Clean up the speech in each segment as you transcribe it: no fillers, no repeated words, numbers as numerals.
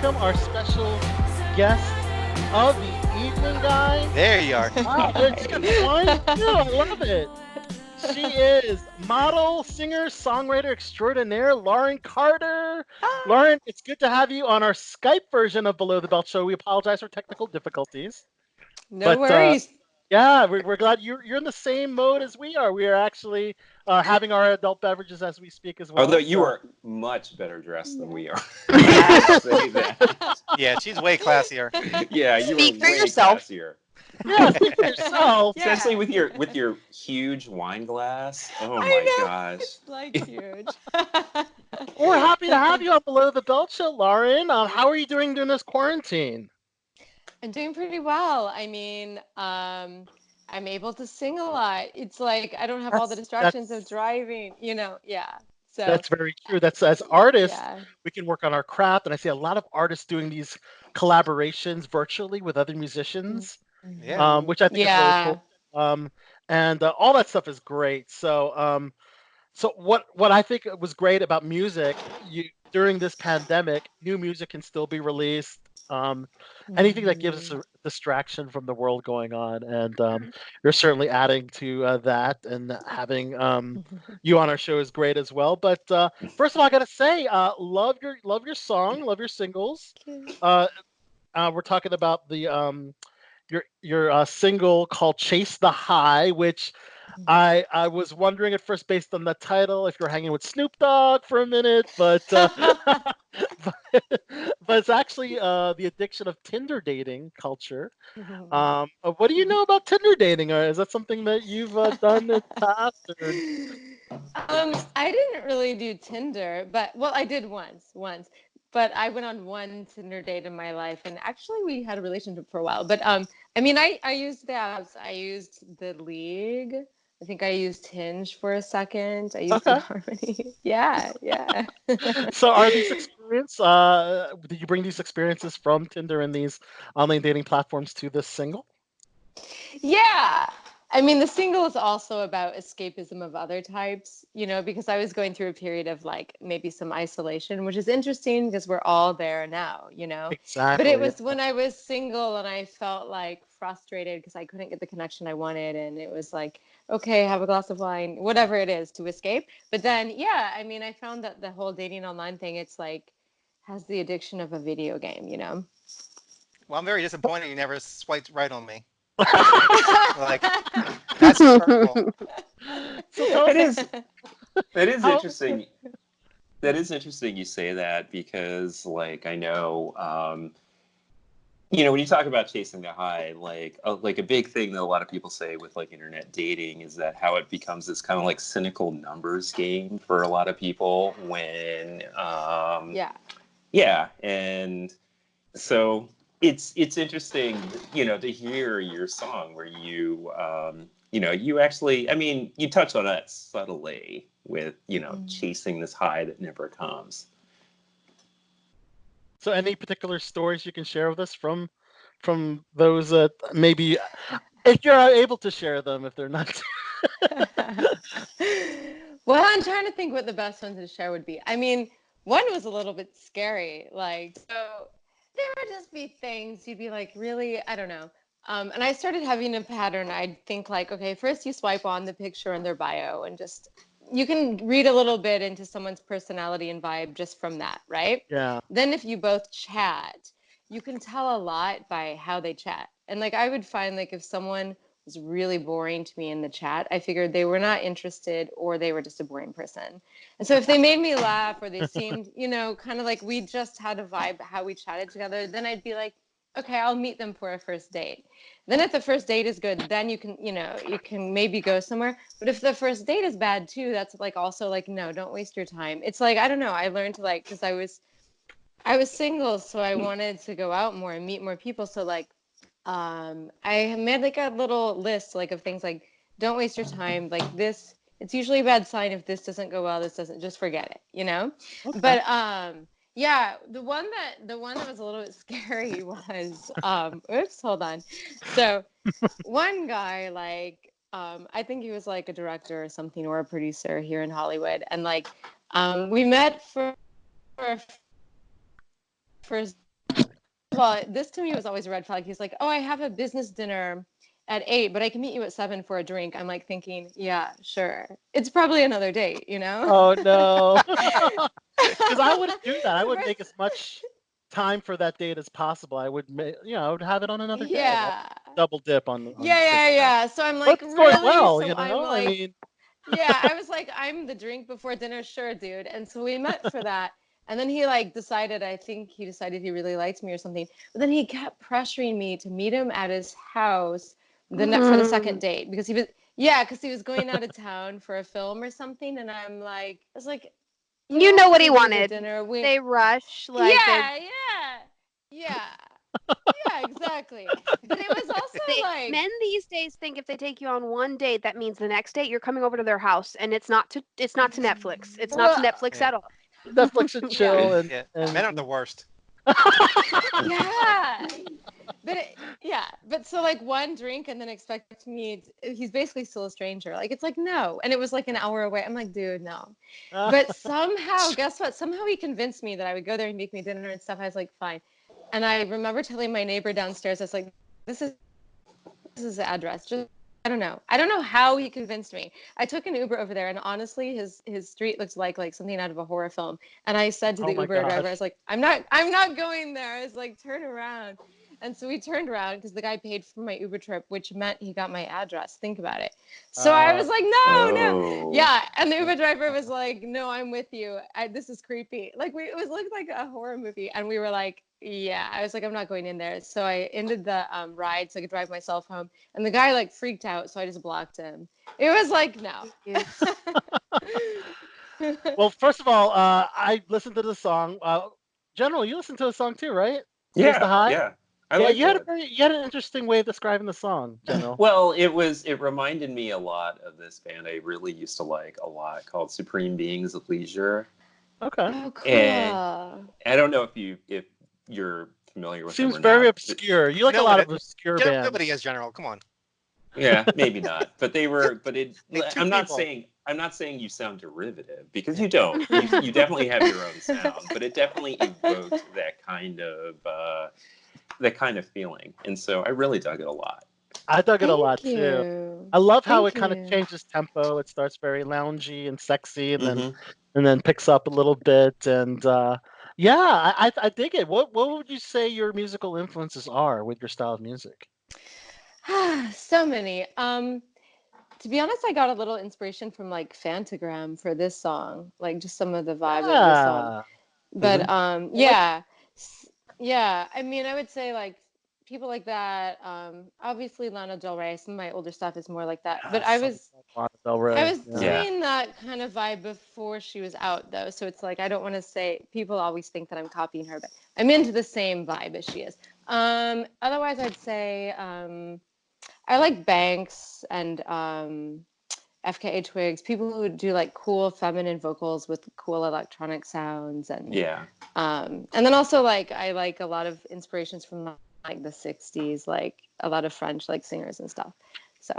welcome our special guest of the evening, guys. There you are. Wow, it's got flying too. I love it. She is model, singer, songwriter extraordinaire, Lauren Carter. Lauren, it's good to have you on our Skype version of Below the Belt Show. We apologize for technical difficulties, No but worries. yeah, we're glad you're in the same mode as we are. We are actually having our adult beverages as we speak as well. Although you so- are much better dressed than we are. Yeah. Say that. Yeah, she's way classier. Yeah, you Speak are for way yourself. classier. yeah, speak for yourself. Yeah. Especially with your huge wine glass. Oh I my know. gosh. It's like huge. We're happy to have you on Below the Belt Show, Lauren. How are you doing during this quarantine? I'm doing pretty well. I mean, I'm able to sing a lot. It's like I don't have all the distractions of driving, Yeah. So That's very true. That's as artists, yeah. we can work on our craft, and I see a lot of artists doing these collaborations virtually with other musicians, Yeah. which I think is really Yeah. cool. And all that stuff is great. So what I think was great about music, during this pandemic, new music can still be released. Anything that gives us a distraction from the world going on, and you're certainly adding to that, and having you on our show is great as well. But first of all, I gotta say, love your song, love your singles. Uh, we're talking about the your single called "Chase the High," which I was wondering at first, based on the title, if you're hanging with Snoop Dogg for a minute, but but it's actually the addiction of Tinder dating culture. What do you know about Tinder dating? Or is that something that you've done in the past? Or... I didn't really do Tinder, but well, I did once. But I went on one Tinder date in my life, and actually we had a relationship for a while. But I mean, I used the apps. I used the League. I think I used Hinge for a second. I used Okay. eHarmony. Yeah. So are these experience? Did you bring these experiences from Tinder and these online dating platforms to this single? Yeah. I mean, the single is also about escapism of other types, because I was going through a period of like maybe some isolation, which is interesting because we're all there now. But it Exactly. was when I was single and I felt like frustrated because I couldn't get the connection I wanted. And it was like, okay, have a glass of wine, whatever it is to escape. But then, yeah, I mean, I found that the whole dating online thing, it's like has the addiction of a video game. Well, I'm very disappointed you never swiped right on me. Like, that's hurtful. So tell It us is that is how. interesting. That is interesting you say that because like I know when you talk about chasing the high, like a big thing that a lot of people say with like internet dating is that how it becomes this kind of like cynical numbers game for a lot of people when Yeah. yeah, and so it's interesting, to hear your song where you actually, I mean, you touch on that subtly with, chasing this high that never comes. So any particular stories you can share with us from those that maybe, if you're able to share them, if they're not. Well, I'm trying to think what the best one to share would be. I mean, one was a little bit scary. Like, so there would just be things you'd be like, really? I don't know. And I started having a pattern. I'd think like, okay, first you swipe on the picture in their bio and just you can read a little bit into someone's personality and vibe just from that, right? Yeah. Then if you both chat, you can tell a lot by how they chat. And like I would find like if someone was really boring to me in the chat, I figured they were not interested or they were just a boring person. And so if they made me laugh or they seemed, kind of like we just had a vibe how we chatted together, then I'd be like, okay, I'll meet them for a first date. Then if the first date is good, then you can maybe go somewhere. But if the first date is bad too, that's like also like, no, don't waste your time. It's like, I don't know. I learned to like, because I was single, so I wanted to go out more and meet more people. So like I made like a little list like of things like don't waste your time. Like this, it's usually a bad sign if this doesn't go well, this doesn't, just forget it. Okay. But yeah, the one that was a little bit scary was oops, hold on. So one guy like I think he was like a director or something or a producer here in Hollywood, and like we met for a first of all, this to me was always a red flag. He's like, "Oh, I have a business dinner at 8, but I can meet you at 7 for a drink." I'm like thinking, "Yeah, sure. It's probably another date, you know?" Oh no. Because I wouldn't do that. I The would make first, as much time for that date as possible. I would make, I would have it on another day. I'll yeah. double dip on Yeah, skipping yeah, that. yeah. So I'm But like, it's going "Really?" well, So I'm I like, mean, yeah, I was like, "I'm the drink before dinner, sure, dude." And so we met for that. And then he like decided, I think he decided he really liked me or something. But then he kept pressuring me to meet him at his house for the second date because because he was going out of town for a film or something. And I was like, "You You don't know have to what he meet me for wanted. dinner. They rush like they Yeah, yeah, yeah, yeah, exactly." But it was also like, men these days think if they take you on one date, that means the next date you're coming over to their house, and it's not to Netflix. It's not to well, Netflix Yeah. at all. Netflix and yeah, chill Yeah. and Men are the worst. yeah. But so like one drink and then expect me he's basically still a stranger. Like it's like no. And it was like an hour away. I'm like, dude, no. But somehow, guess what? Somehow he convinced me that I would go there and make me dinner and stuff. I was like, fine. And I remember telling my neighbor downstairs, I was like, this is the address. Just I don't know how he convinced me. I took an Uber over there, and honestly, his street looks like something out of a horror film. And I said to oh the my Uber driver, I gosh. was like, I'm not going there. I was like, turn around. And so we turned around because the guy paid for my Uber trip, which meant he got my address. Think about it. So I Uh, was like, no, no. Oh. Yeah. And the Uber driver was like, no, I'm with you. This is creepy. Like it looked like a horror movie. And we were like, yeah. I was like, I'm not going in there. So I ended the ride so I could drive myself home. And the guy like freaked out, so I just blocked him. It was like, no. Cute. well, first of all, I listened to the song. General, you listened to the song too, right? Chase the Yeah, High. yeah. I Yeah, like that. you had an interesting way of describing the song, General. Well, it reminded me a lot of this band I really used to like a lot called Supreme Beings of Leisure. Okay. Oh, And cool. I don't know if you're familiar with them Seems or very not. obscure. You like a No, lot of obscure nobody bands. is general. Come on. Yeah, maybe not. But they were but it Hey, two I'm not people. saying you sound derivative because Yeah. you don't. You definitely have your own sound, but it definitely evoked that kind of feeling. And so I really dug it a lot. I dug it a lot Thank too. you. I love how it Thank kind of you. changes tempo. It starts very loungy and sexy, Hmm. and then picks up a little bit. And yeah, I dig it. What would you say your musical influences are with your style of music? So many. To be honest, I got a little inspiration from like Fantagram for this song, like just some of the vibe of this song. Yeah. But I like S- yeah. I mean, I would say like people like that. Obviously Lana Del Rey. Some of my older stuff is more like that. But yes, I love Lana Del I Rey. was Yeah. Yeah. doing that kind of vibe before she was out though, so it's like I don't want to say people always think that I'm copying her, but I'm into the same vibe as she is. Otherwise, I'd say I like Banks and FKA Twigs, people who do like cool feminine vocals with cool electronic sounds, Yeah. and then also like I like a lot of inspirations from like the '60s, like a lot of French like singers and stuff. So.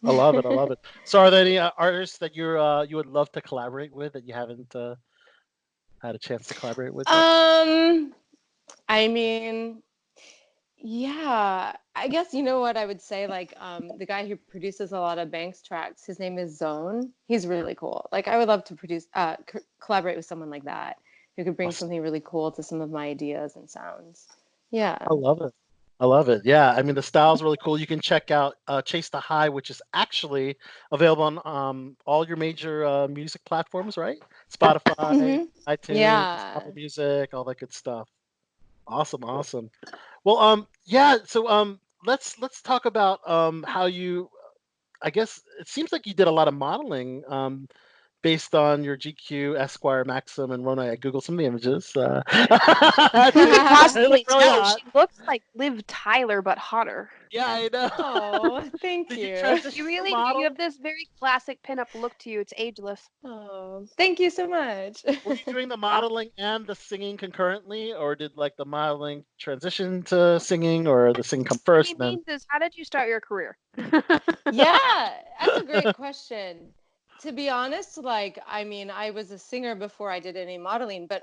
I love it. I love it. So, are there any artists that you would love to collaborate with that you haven't had a chance to collaborate with yet? Um, I mean, yeah, I guess you know what I would say. Like, the guy who produces a lot of Banks tracks, his name is Zone. He's really cool. Like, I would love to collaborate with someone like that who could bring Awesome. something really cool to some of my ideas and sounds. Yeah. I love it. I love it. Yeah, I mean the style's really cool. You can check out Chase the High, which is actually available on all your major music platforms, right? Spotify, Hmm. iTunes, Yeah. Apple Music, all that good stuff. Awesome, awesome. Well, yeah. So, let's talk about how you. I guess it seems like you did a lot of modeling. Based on your GQ, Esquire, Maxim, and Rona. I googled some of the images. It Possibly looked really tell. hot. She looks like Liv Tyler, but hotter. Yeah, I know. Oh, thank Did you you. transition You to really do. You model? have this very classic pinup look to you. It's ageless. Oh, thank you so much. Were you doing the modeling and the singing concurrently, or did like the modeling transition to singing, or the singing come What first? he And then means is, how did you start your career? Yeah, that's a great question. To be honest, like, I mean, I was a singer before I did any modeling, but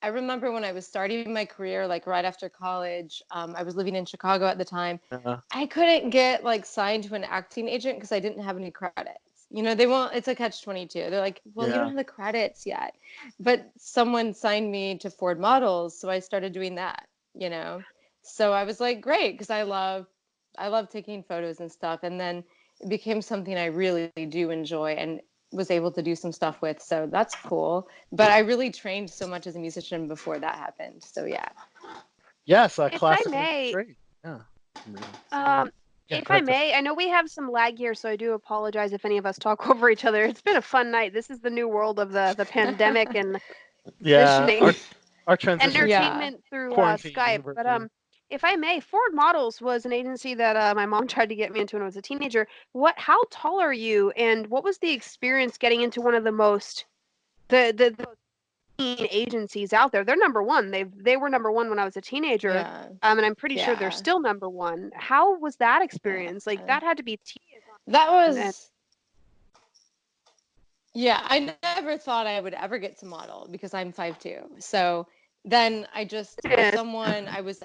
I remember when I was starting my career, like right after college, I was living in Chicago at the time. Uh, I couldn't get like signed to an acting agent because I didn't have any credits. You know, they won't, it's a catch-22. They're like, well, you don't yeah. have the credits yet. But someone signed me to Ford Models, so I started doing that, you know. So I was like, great, because I love taking photos and stuff. And then it became something I really do enjoy and was able to do some stuff with. So that's cool. But I really trained so much as a musician before that happened. So yeah. Yes, If I classical is may, great. Yeah. um, Yeah, if go I ahead, Tiff. may, I know we have some lag here, so I do apologize if any of us talk over each other. It's been a fun night. This is the new world of the pandemic and Yeah, listening our transition to Yeah. entertainment through quarantine Skype. But version. if I may, Ford Models was an agency that my mom tried to get me into when I was a teenager. How tall are you, and what was the experience getting into one of the most the teen agencies out there? They're number one. They were number one when I was a teenager. Yeah. And I'm pretty sure they're Yeah. still number one. How was that experience? Like Yeah. that had to be tedious. That And was, yeah, I never thought I would ever get to model because I'm 5'2". So then I was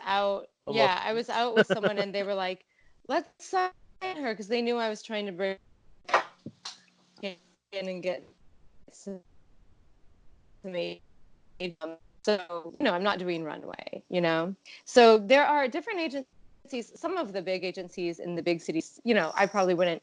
out, I love yeah, I was out with someone and they were like, let's sign her because they knew I was trying to bring in and get some aid. So, I'm not doing runway, So there are different agencies, some of the big agencies in the big cities, I probably wouldn't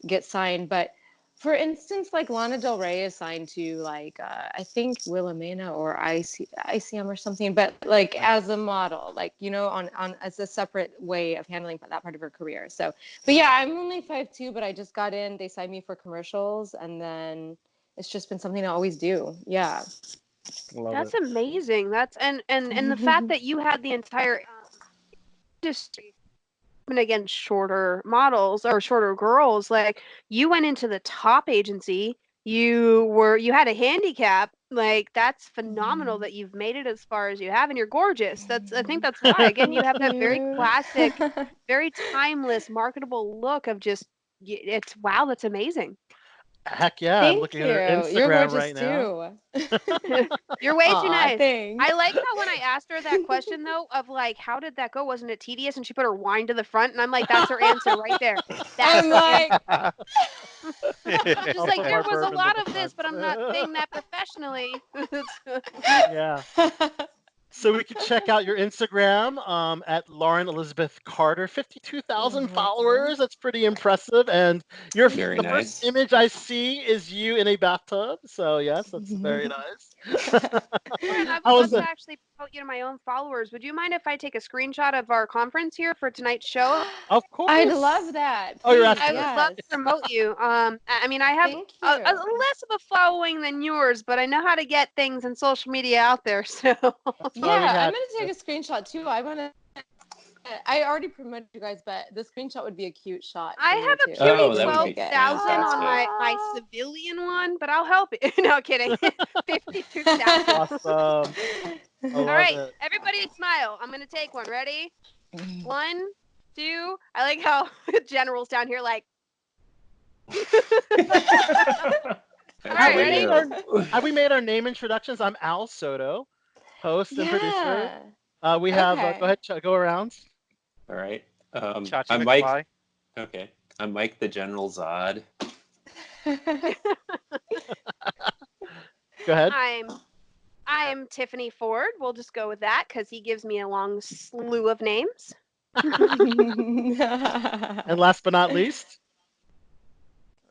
get signed, but for instance, like Lana Del Rey is signed to like I think Wilhelmina or ICM or something, but like as a model, like on as a separate way of handling that part of her career. So, but yeah, I'm only 5'2", but I just got in. They signed me for commercials, and then it's just been something I always do. Yeah. love it. that's amazing. That's and the fact that you had the entire industry against shorter models or shorter girls, like you went into the top agency, you had a handicap. Like that's phenomenal that you've made it as far as you have, and you're gorgeous. I think that's why, again, you Thank have that very you. classic, very timeless, marketable look of just it's wow, that's amazing. Heck yeah, I'm Thank looking at her you. You're Instagram gorgeous right now. too. You're way too Aw, nice. thanks. I like how when I asked her that question though, of like, how did that go? Wasn't it tedious? And she put her wine to the front, and I'm like, that's her answer right there. That's I'm her like, answer. She's I'll like, put there my was a bourbon to lot the of this, front. but I'm not saying that professionally. Yeah. So we can check out your Instagram at Lauren Elizabeth Carter, 52,000 Mhm. followers. That's pretty impressive. And Very the first nice. image I see is you in a bathtub. So yes, that's very nice. Lauren, I would How was love to the? actually promote you to my own followers. Would you mind if I take a screenshot of our conference here for tonight's show? Of I'd love course. that. Oh, you're Please, I asking would us. love to yes. promote you. I mean, I have Thank a you. less of a following than yours, but I know how to get things in social media out there. So That's why we Yeah, I'm had. gonna take a screenshot too. I already promoted you guys, but the screenshot would be a cute shot I for me have a too. puny Oh, If that we would can be make it. 12,000 on fantastic. my civilian one, but I'll help you. No kidding. 52,000. Awesome. I All love right, it. everybody smile. I'm gonna take one. Ready? One, two. I like how generals down here like. All That's Have right, we ready? made our wonderful. Have we made our name introductions? I'm Al Soto, host and producer. Yeah. We have go Okay. ahead, go around. All right. Chachi I'm Mike. McFly. Okay. I'm Mike the General Zod. Go ahead. I'm Tiffany Ford. We'll just go with that because he gives me a long slew of names. And last but not least,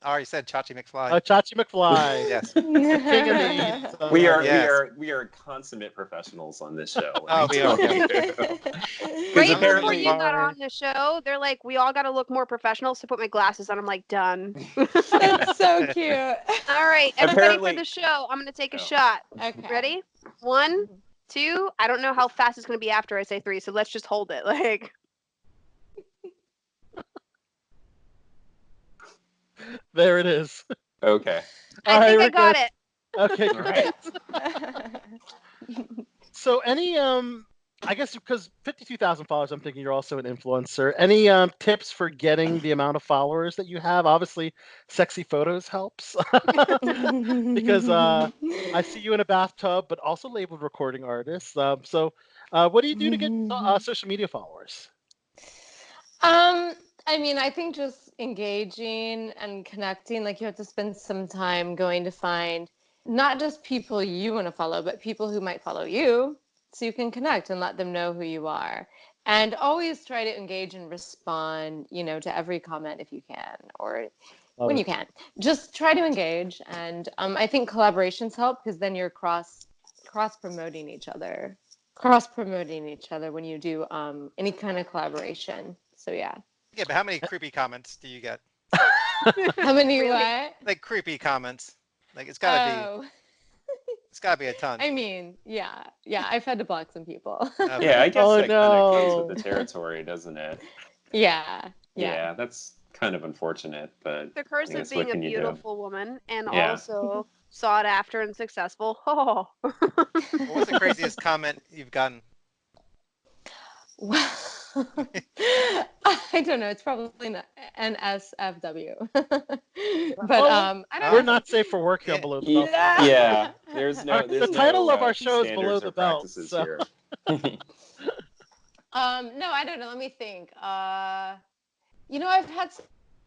I already said Chachi McFly. Chachi McFly, Yes. the king of the East. I We love are it. we Yes. are we are consummate professionals on this show. Oh, Let me we tell are, yeah. you. Because Right before apparently, you got on the show, they're like, we all got to look more professional. So I put my glasses on. I'm like, done. That's so cute. All right, everybody for the apparently, show. I'm going to take a oh, shot. Okay. Ready? One, two. I don't know how fast it's going to be after I say three. So let's just hold it. Like, there it is. okay. All I right, think I we're got good. it. Okay, All right. great. So, I guess because 52,000 followers, I'm thinking you're also an influencer. Any tips for getting the amount of followers that you have? Obviously, sexy photos helps because I see you in a bathtub, but also labeled recording artist. What do you do to get social media followers? I mean, I think just engaging and connecting, like you have to spend some time going to find not just people you want to follow, but people who might follow you so you can connect and let them know who you are. And always try to engage and respond, to every comment if you can, or Love when it. you can. Just try to engage. And I think collaborations help because then you're cross promoting each other. Cross promoting each other when you do any kind of collaboration. So yeah. Yeah, but how many creepy comments do you get? How many Really? what? Like creepy comments. Like Oh, it's gotta be a ton. I mean, yeah, I've had to block some people. Okay. Yeah, I guess Oh that kind of comes with no. the territory, doesn't it? Yeah, yeah. Yeah, that's kind of unfortunate, but The I curse of guess what being a can you do? beautiful woman and Yeah. also sought after and successful. Oh. What's the craziest comment you've gotten? Well, I don't know. It's probably an SFW. But Well, I don't we're Oh, know. not safe for work here on yeah. Below the Belt. Yeah. Yeah, there's All right, no the there's title no of our show is Below standards the or Belt. practices So, here. No, I don't know. Let me think. I've had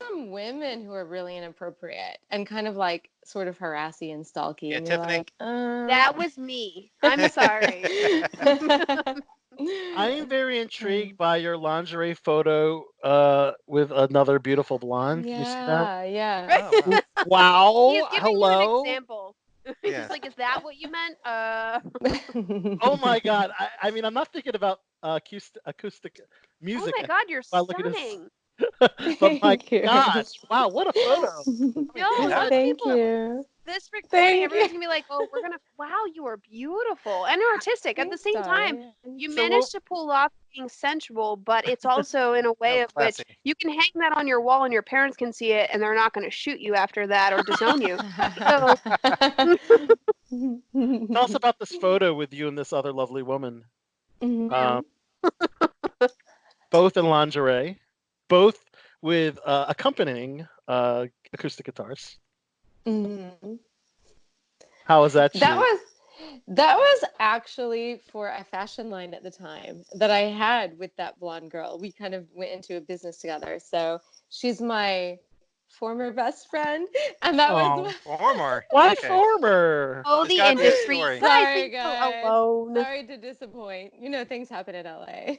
some women who are really inappropriate and kind of like sort of harassy and stalky, Yeah, and you're Tiffany. like, That was me. I'm sorry. I am very intrigued by your lingerie photo with another beautiful blonde. Can you see that? Yeah, yeah. Right? Oh wow. He's Wow. giving you an Hello. example. Yeah. He's like, is that what you meant? Oh my God. I mean, I'm not thinking about acoustic Oh music my God, you're by looking at this, stunning. but my Thank you. gosh, wow, what a photo. I mean, No, whose Yeah. most idea? Thank people, you. this recording, Thank you. everyone's gonna be like, oh, wow, you are beautiful and artistic. At the Thanks, same time, darling. you So, what, managed to pull off being sensual, but it's also in a Oh, way of which classy. you can hang that on your wall and your parents can see it and they're not going to shoot you after that or disown you. So, tell us about this photo with you and this other lovely woman, um, Mhm. both in lingerie, both with accompanying acoustic guitars. Mhm. How was that That shoot? was that was actually for a fashion line at the time that I had with that blonde girl. We kind of went into a business together. So she's my former best friend, and that Oh, was Former. why Okay. former? oh, There's the gotta be a industry. You story. guys sorry, leave her guys. alone. Sorry to disappoint. Things happen in LA.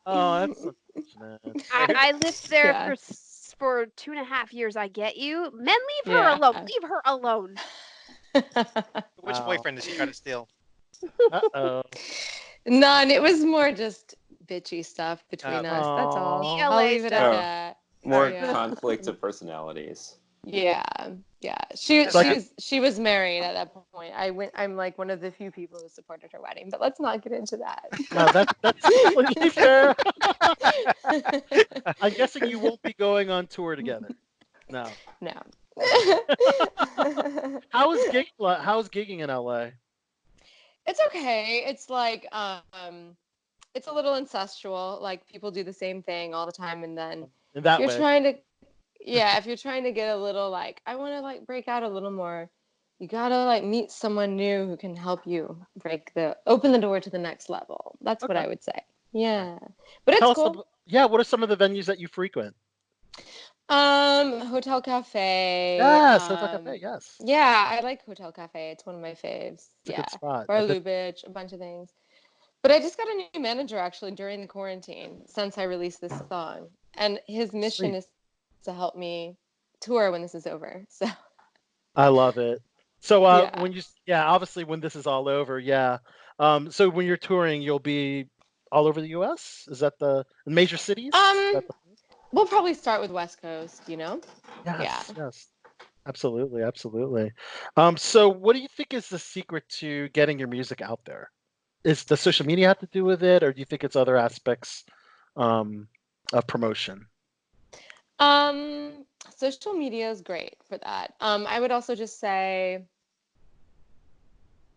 Oh, that's unfortunate. Wait, who? I lived there Yeah. for 2.5 years. I get you. Men, leave her Yeah. alone. Leave her alone. Which Wow. boyfriend did she try to steal? Uh-oh. None. It was more just bitchy stuff between Okay. us. That's all. Oh. The I'll LA leave it at stuff. Oh, that. All more right. Yeah. conflict of personalities. Yeah. Yeah. She That's she good. was she was married at that point. I'm like one of the few people who supported her wedding, but let's not get into that. No, that's completely fair. I'm guessing you won't be going on tour together. No. No. How's gigging in LA? It's okay. It's like it's a little incestual. Like people do the same thing all the time, and then In if that you're way. trying to yeah, if you're trying to get a little like I want to like break out a little more, you gotta like meet someone new who can help you open the door to the next level. That's what Okay. I would say. All right. Yeah, but Tell it's us cool. yeah, what are some of the venues that you frequent? Hotel cafe. Yes, Hotel Cafe, yes. Yeah, I like hotel cafe. It's one of my faves. It's a Yeah, good spot. Bar A good Lubitsch, a bunch of things. But I just got a new manager actually during the quarantine since I released this song, and his mission sweet. is to help me tour when this is over. So I love it. So yeah. when yeah, obviously when this is all over, yeah. So when you're touring, you'll be all over the US? Is that the major cities? Is Um, that the we'll probably start with West Coast, you know? Yeah. Yes, yes. Absolutely, absolutely. So what do you think is the secret to getting your music out there? Is the social media have to do with it, or do you think it's other aspects um, of promotion? Social media is great for that. I would also just say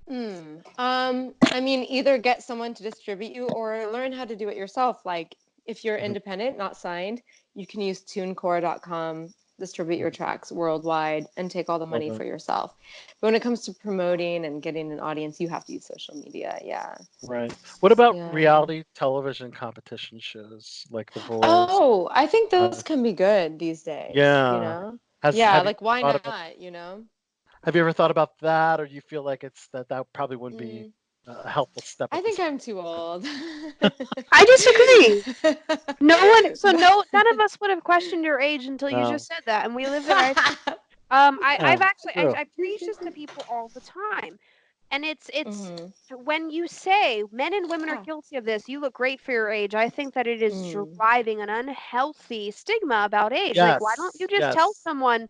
I mean, either get someone to distribute you or learn how to do it yourself. Like, if you're Mhm. independent, not signed, you can use tunecore.com, distribute your tracks worldwide, and take all the money Okay. for yourself. But when it comes to promoting and getting an audience, you have to use social media. Yeah. Right. What about Yeah. reality television competition shows like The Voice? Oh, I think those Uh, can be good these days, you yeah. know? Has Yeah, have you like why thought about not, you know? Have you ever thought about that, or do you feel like that probably wouldn't be Mm, a helpful step I at this think I'm too old. I disagree. No one, so But no, none of us would have questioned your age until you No. just said that, and we live there. I've Yeah. actually, True. I preach this to people all the time, and it's Mhm. when you say men and women are Ah, guilty of this, you look great for your age. I think that it is mm. driving an unhealthy stigma about age. Like, why don't you Yes. just tell Yes. someone,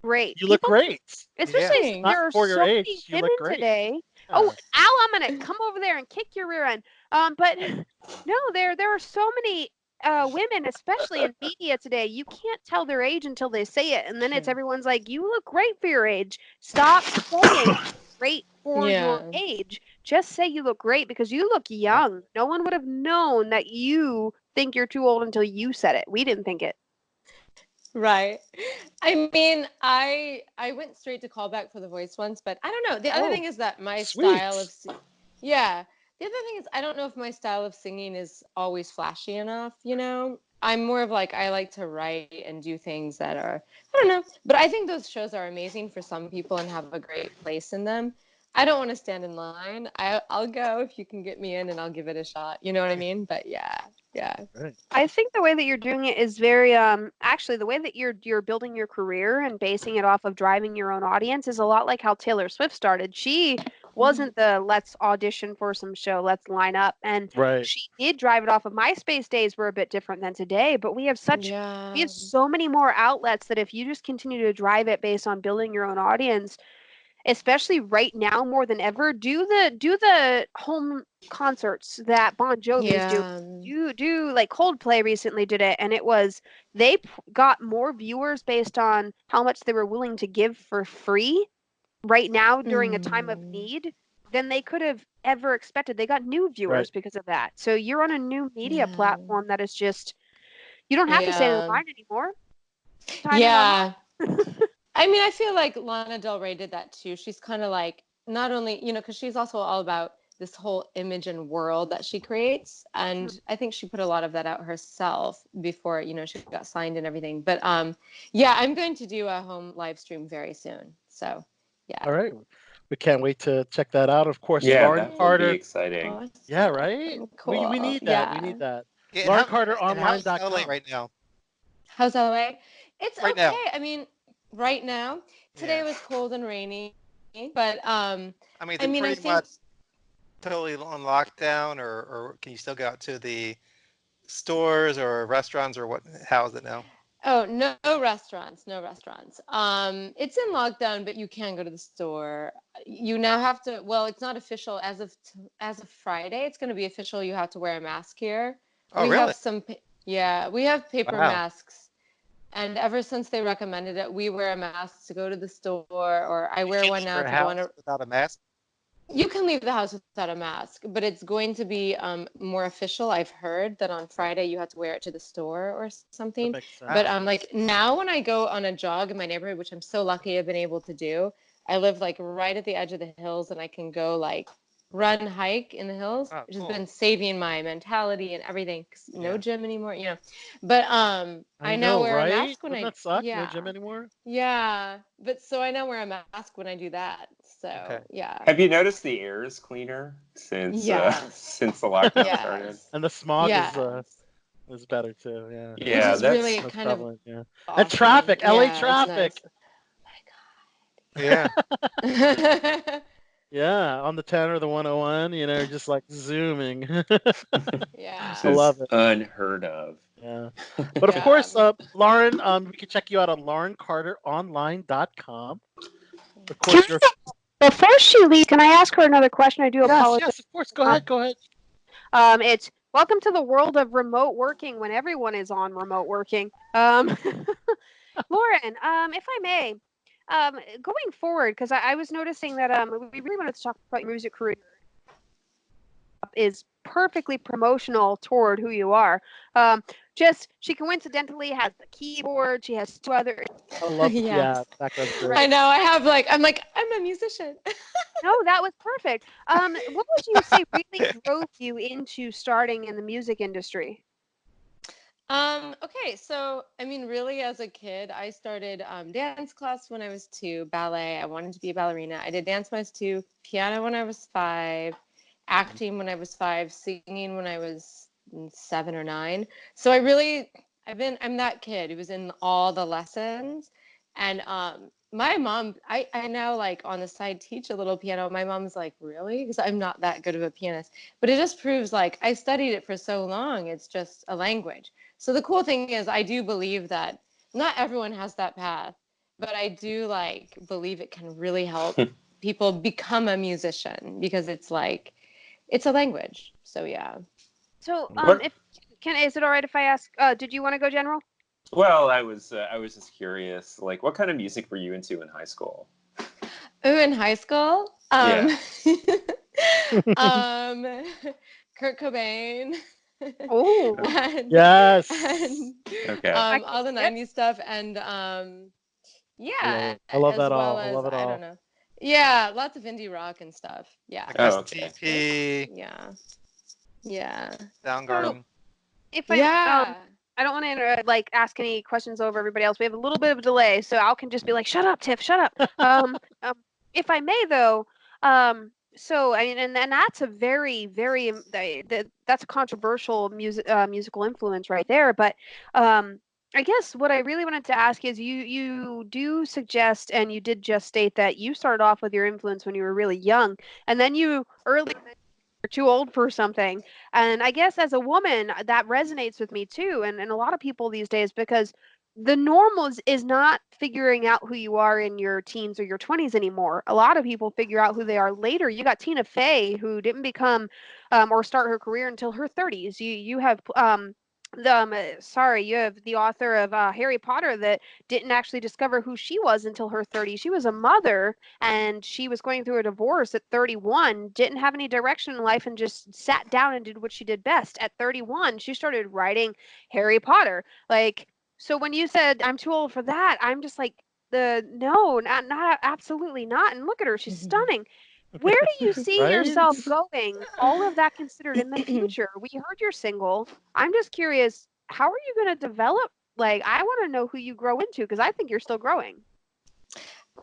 great You look people? great. Yeah. Especially Not there are Thanks. for your so many age. You women look great. today. Oh, Yeah. Al, I'm gonna come over there and kick your rear end. But no, there are so many women, especially in media today. You can't tell their age until they say it, and then it's True. everyone's like, "You look great for your age." Stop saying great for your Yeah. age. Just say you look great because you look Yeah. young. No one would have known that you think you're too old until you said it. We didn't think it. Right. I mean, I went straight to callback for the voice once, but I don't know. The other Oh, thing is that my style of sweet. yeah. The other thing is I don't know if my style of singing is always flashy enough, you know? I'm more of like I like to write and do things that are I don't know, but I think those shows are amazing for some people and have a great place in them. I don't want to stand in line. I'll go if you can get me in and I'll give it a shot. You know what I mean? But yeah. Yeah. Right. I think the way that you're doing it is very actually the way that you're building your career and basing it off of driving your own audience is a lot like how Taylor Swift started. She Mm. wasn't the let's audition for some show, let's line up, and Right. she did drive it off of MySpace days were a bit different than today, but we have Yeah. so many more outlets that if you just continue to drive it based on building your own audience, especially right now more than ever, do the home concerts that Bon Jovi's doing. Yeah. Do like Coldplay recently did it, and it was got more viewers based on how much they were willing to give for free right now during a time of Mm. need than they could have ever expected. They got new Right. viewers because of that. So you're on a new media Yeah. platform that is just you don't have to stand in Yeah. line anymore. Time in our Yeah. home. I mean, I feel like Lana Del Rey did that too. She's kind of like not only, because she's also all about this whole image and world that she creates. And I think she put a lot of that out herself before, she got signed and everything. But yeah, I'm going to do a home live stream very soon. So, yeah. All right. We can't wait to check that out. Of course, Yeah, Lauren that will be Carter. exciting. Yeah, right. Awesome. We Cool. need that. We Yeah. need that. Yeah. And how's LA LaurenCarterOnline.com. right now? How's LA? It's Right now. okay. I mean, right now, today Yeah. was cold and rainy, but I mean, is I it mean, I pretty think much totally on lockdown, or can you still go out to the stores or restaurants, or what? How is it now? oh, no restaurants, no restaurants. It's in lockdown, but you can go to the store. You now have to, well, it's not official as of Friday. It's going to be official. You have to wear a mask here. Oh, We have really? yeah, we have paper Wow. masks. And ever since they recommended it, we wear a mask to go to the store, or I You wear can't one leave now your to go on house a. without a mask. You can leave the house without a mask, but it's going to be more official. I've heard that on Friday you have to wear it to the store or That something. makes But Wow. sense. like now when I go on a jog in my neighborhood, which I'm so lucky I've been able to do, I live like right at the edge of the hills and I can go like run, hike in the hills, Oh, which has cool. been saving my mentality and everything. 'Cause no Yeah. gym anymore. But I I now know, wear a right? mask when Doesn't I that suck? No yeah. gym anymore? Yeah, but so I now wear a mask when I do that. Okay. So, yeah. Have you noticed the air is cleaner since Yes. since the lockdown started? Yes. And the smog Yes. is better too. Yeah. Which Yeah, is really that's Less kind of prevalent. Yeah. And awesome. traffic, LA Yeah, it's traffic. nice. Yeah. Yeah, on the 10 or the 101, just like zooming. this Yeah. I is love it. unheard of. Yeah. But of Yeah. course, Lauren, we can check you out on laurencarteronline.com. Of Can course, you're. Before she leaves, can I ask her another question? I do Yes, apologize. yes, of course. Go ahead. Go ahead. It's welcome to the world of remote working when everyone is on remote working. Lauren, if I may, going forward, because I was noticing that we really wanted to talk about your music career is perfectly promotional toward who you are. Um, just she coincidentally has the keyboard. She has two other. I love the Yeah. background's I great. know. I'm a musician. No, that was perfect. What would you say really drove you into starting in the music industry? Okay, so I mean, really, as a kid, I started dance class when I was 2, ballet. I wanted to be a ballerina. I did dance when I was 2, piano when I was 5, acting when I was 5, singing when I was 7 or 9. So I'm that kid who was in all the lessons. And my mom, I now like on the side teach a little piano. My mom's like, really? Because I'm not that good of a pianist. But it just proves like I studied it for so long. It's just a language. So the cool thing is I do believe that not everyone has that path, but I do like believe it can really help people become a musician because it's a language. So yeah. So, What? if is it all right if I ask? Did you want to go, General? Well, I was just curious. Like, what kind of music were you into in high school? Ooh, in high school, Yeah. um, Kurt Cobain, Oh, and Yes. and Okay. I can all the see it. '90s stuff, and I love yeah, it. I love as that well all. I as love it I don't all. know, yeah, lots of indie rock and stuff. Yeah, Like Oh, okay. STP, yeah, yeah, So, Soundgarden. if yeah. I don't want to like ask any questions over everybody else. We have a little bit of a delay, so Al can just be like, "Shut up, Tiff, shut up." If I may, though, so I mean, and that's a very, very that's a controversial musical influence right there. But I guess what I really wanted to ask is, you do suggest, and you did just state that you started off with your influence when you were really young, and then you early you're too old for something. And I guess as a woman, that resonates with me too, and a lot of people these days, because the normal is not figuring out who you are in your teens or your 20s anymore. A lot of people figure out who they are later. You got Tina Fey, who didn't become or start her career until her 30s. You have sorry, you have the author of Harry Potter that didn't actually discover who she was until her 30s. She was a mother, and she was going through a divorce at 31, didn't have any direction in life, and just sat down and did what she did best. At 31, she started writing Harry Potter. Like, so when you said I'm too old for that, I'm just like, the no, not absolutely not. And look at her, she's stunning. Where do you see Right? yourself going, all of that considered, in the future? We heard your single. I'm just curious, how are you going to develop? Like, I want to know who you grow into, because I think you're still growing.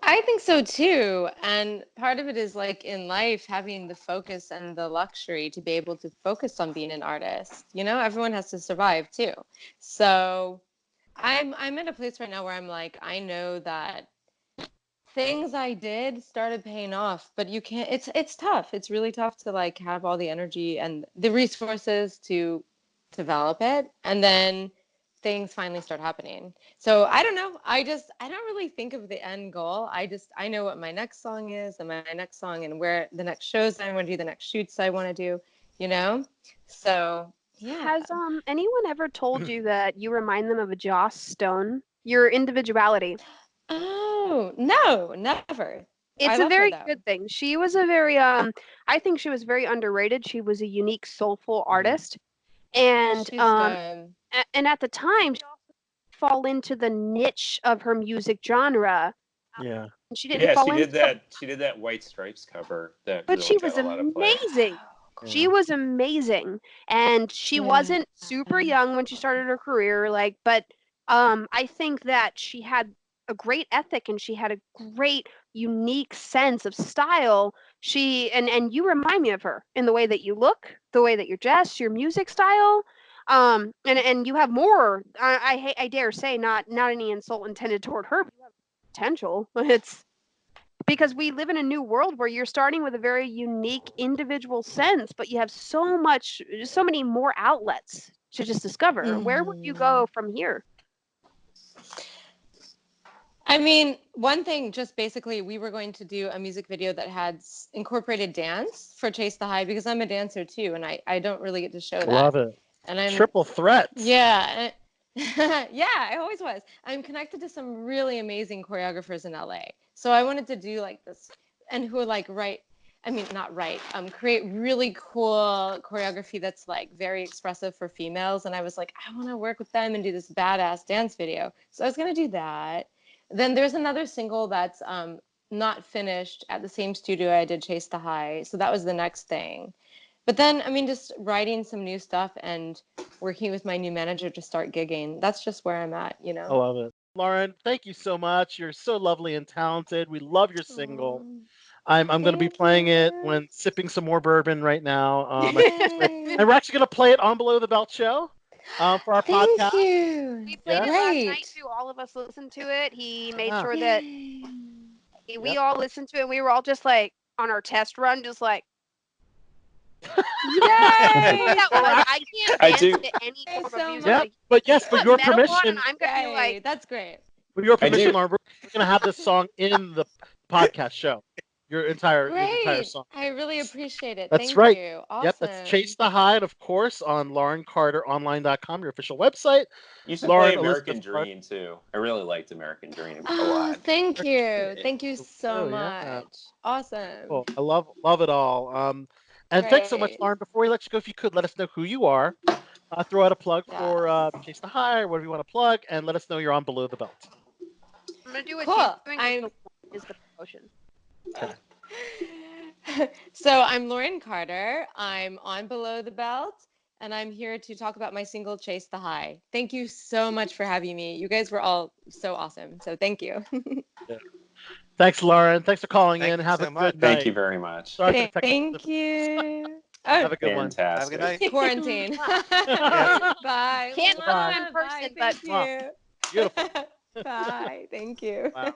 I think so too. And part of it is like in life, having the focus and the luxury to be able to focus on being an artist. You know, everyone has to survive too. So I'm in a place right now where I'm like, I know that things I did started paying off, but you can't, it's tough. It's really tough to like have all the energy and the resources to develop it. And then things finally start happening. So I don't know. I don't really think of the end goal. I know what my next song is and my next song and where the next shows I want to do, the next shoots I want to do, you know? So yeah. Has anyone ever told you that you remind them of a Joss Stone? Your individuality. Oh, no, never. I It's a love her very though. good thing. She was a very I think she was very underrated. She was a unique, soulful Mhm. artist. And She's good. and at the time she also fall into the niche of her music genre. Yeah. She didn't Yeah, fall into the, she did that White Stripes cover that but really she got was a lot of play. amazing. Yeah. She was amazing. And she Yeah. wasn't super young when she started her career, like, but I think that she had a great ethic, and she had a great unique sense of style. She and you remind me of her in the way that you look, the way that you're dressed, your music style. And you have more, I dare say, not any insult intended toward her, but you have potential. It's because we live in a new world where you're starting with a very unique individual sense, but you have so many more outlets to just discover. Where would you Mhm. go from here? I mean, one thing, just basically, we were going to do a music video that had incorporated dance for Chase the High because I'm a dancer too, and I don't really get to show that. Love it. And I'm, Triple threat. yeah, Yeah, I always was. I'm connected to some really amazing choreographers in LA. So I wanted to do like this, and who like write, I mean, not write, create really cool choreography that's like very expressive for females. And I was like, I want to work with them and do this badass dance video. So I was going to do that. Then there's another single that's not finished at the same studio I did Chase the High. So that was the next thing. But then, I mean, just writing some new stuff and working with my new manager to start gigging. That's just where I'm at, you I know? love it. Lauren, thank you so much. You're so lovely and talented. We love your single. Aw, I'm going to be thank playing it you. when sipping some more bourbon right now. Yay. And we're actually going to play it on Below the Belt show for our Thank podcast. you. We played Yes. it last night Great. too. All of us listened to it. He made Yeah. sure that Yay. we Yep. all listened to it. And we were all just like on our test run, just like Yay. that was. I can't I dance do. to any Thanks form of so music. Yep. Like, But yes, put with your metal on, and permission, I'm gonna be Yay. like, That's great. with your I permission, do. Lauren, we're going to have this song in the podcast show. Your entire Great. song. I really appreciate it. That's Thank right. you. Yep, that's Chase Awesome. the High, and of course on LaurenCarterOnline.com, your official website. You should play Lauren American Elizabeth Carter. Dream too. I really liked American Dream a Oh, lot. thank you. Thank you so Oh yeah. much. Awesome. Cool. I love it all. And thanks so much, Great. Lauren. Before we let you go, if you could let us know who you are, throw out a plug Yeah. for Chase the High, or whatever you want to plug, and let us know you're on Below the Belt. I'm gonna do what she's Cool. doing. I'm Is the promotion. Okay. So I'm Lauren Carter. I'm on Below the Belt, and I'm here to talk about my single Chase the High. Thank you so much for having me. You guys were all so awesome. So thank you. Yeah. Thanks, Lauren. Thanks for calling Thank in. you Have a so much. good Thank night. you very much. Sorry for the technical Thank you. Oh, Have a good one. Have a good Fantastic. night. quarantine. Yes. Bye. Can't go Bye. in Bye. person, but Thank Mwah. you. Beautiful. Bye. Thank you. Wow.